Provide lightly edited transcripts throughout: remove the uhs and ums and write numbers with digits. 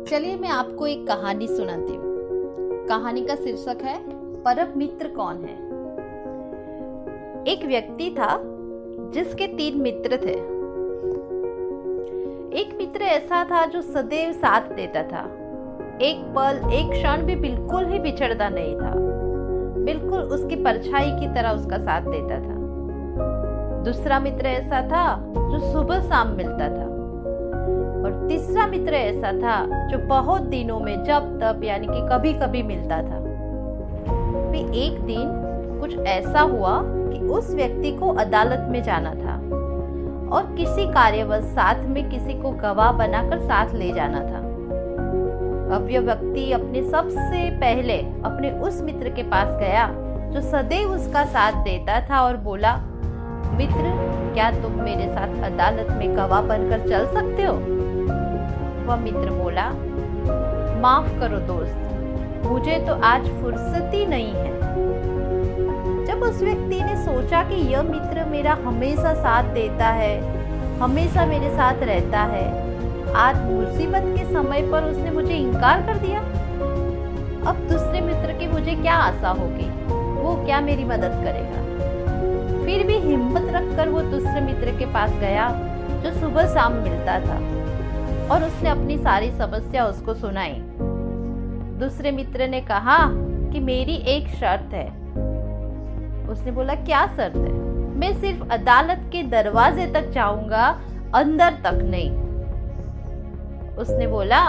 चलिए मैं आपको एक कहानी सुनाती हूँ। कहानी का शीर्षक है परम मित्र कौन है। एक व्यक्ति था जिसके 3 मित्र थे। एक मित्र ऐसा था जो सदैव साथ देता था, एक पल एक क्षण भी बिल्कुल ही बिछड़ता नहीं था, बिल्कुल उसकी परछाई की तरह उसका साथ देता था। दूसरा मित्र ऐसा था जो सुबह शाम मिलता था, और तीसरा मित्र ऐसा था जो बहुत दिनों में जब तब यानी कि कभी कभी मिलता था। फिर एक दिन कुछ ऐसा हुआ कि उस व्यक्ति को अदालत में जाना था और किसी कार्यवश साथ में किसी को गवाह बनाकर साथ ले जाना था। अब यह व्यक्ति अपने सबसे पहले अपने उस मित्र के पास गया जो सदैव उसका साथ देता था और बोला, मित्र, क्या तुम मेरे साथ अदालत में गवाह बनकर चल सकते हो? वह मित्र बोला, माफ करो दोस्त, मुझे तो आज फुर्सत ही नहीं है। जब उस व्यक्ति ने सोचा कि यह मित्र मेरा हमेशा साथ देता है, हमेशा मेरे साथ रहता है, आज मुसीबत के समय पर उसने मुझे इनकार कर दिया, अब दूसरे मित्र की मुझे क्या आशा होगी, वो क्या मेरी मदद करेगा। फिर भी हिम्मत रखकर वो दूसरे मित्र के पास गया जो सुबह शाम मिलता था, और उसने अपनी सारी समस्या उसको सुनाई। दूसरे मित्र ने कहा कि मेरी एक शर्त है। उसने बोला, क्या शर्त है? मैं सिर्फ अदालत के दरवाजे तक जाऊंगा, अंदर तक नहीं। उसने बोला,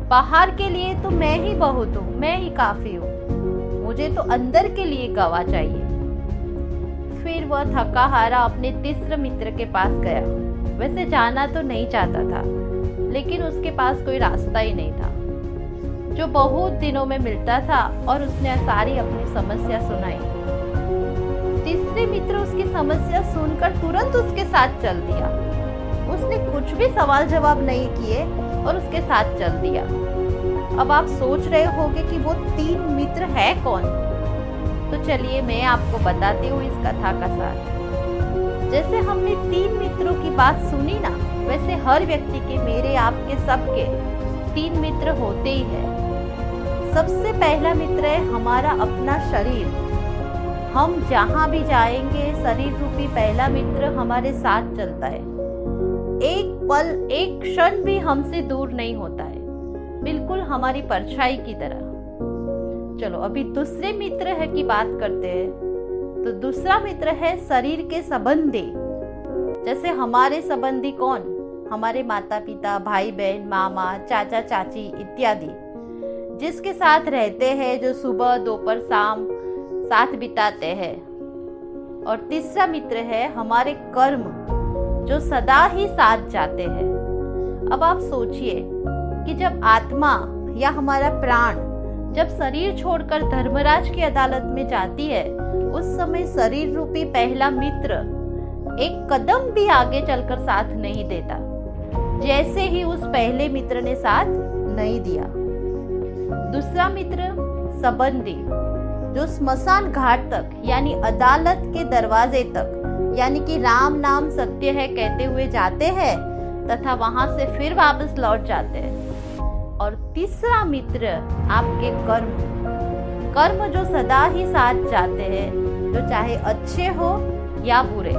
बाहर के लिए तो मैं ही बहुत हूँ, मैं ही काफी हूँ, मुझे तो अंदर के लिए गवाह चाहिए। फिर वह थका हारा अपने तीसरे मित्र के पास गया। वैसे जाना तो नहीं चाहता था, लेकिन उसके पास कोई रास्ता ही नहीं था, जो बहुत दिनों में मिलता था, और उसने सारी अपनी समस्या सुनाई। तीसरे मित्र उसकी समस्या सुनकर तुरंत उसके साथ चल दिया। उसने कुछ भी सवाल जवाब नहीं किए और उसके साथ चल दिया। अब आप सोच रहे होंगे कि वो 3 मित्र है कौन? तो चलिए मैं आपको बताती हूँ इस कथा का सार। जैसे हमने 3 मित्रों की बात सुनी ना, वैसे हर व्यक्ति के, मेरे आपके सबके 3 मित्र होते ही है। सबसे पहला मित्र है हमारा अपना शरीर। हम जहाँ भी जाएंगे, शरीर रूपी पहला मित्र हमारे साथ चलता है, एक पल एक क्षण भी हमसे दूर नहीं होता है, बिल्कुल हमारी परछाई की तरह। चलो अभी दूसरे मित्र है की बात करते हैं। तो दूसरा मित्र है शरीर के संबंधी। जैसे हमारे संबंधी कौन? हमारे माता पिता, भाई बहन, मामा, चाचा चाची इत्यादि, जिसके साथ रहते हैं, जो सुबह दोपहर शाम साथ बिताते हैं। और तीसरा मित्र है हमारे कर्म, जो सदा ही साथ जाते हैं। अब आप सोचिए कि जब आत्मा या हमारा प्राण जब शरीर छोड़कर धर्मराज की अदालत में जाती है, उस समय शरीर रूपी पहला मित्र एक कदम भी आगे चलकर साथ नहीं देता, जैसे ही उस पहले मित्र ने साथ नहीं दिया। दूसरा मित्र संबंधी, जो स्मशान घाट तक यानी अदालत के दरवाजे तक यानी कि राम नाम सत्य है कहते हुए जाते हैं तथा वहां से फिर वापस लौट जाते हैं। और तीसरा मित्र आपके कर्म जो सदा ही साथ जाते हैं, जो चाहे अच्छे हो या बुरे।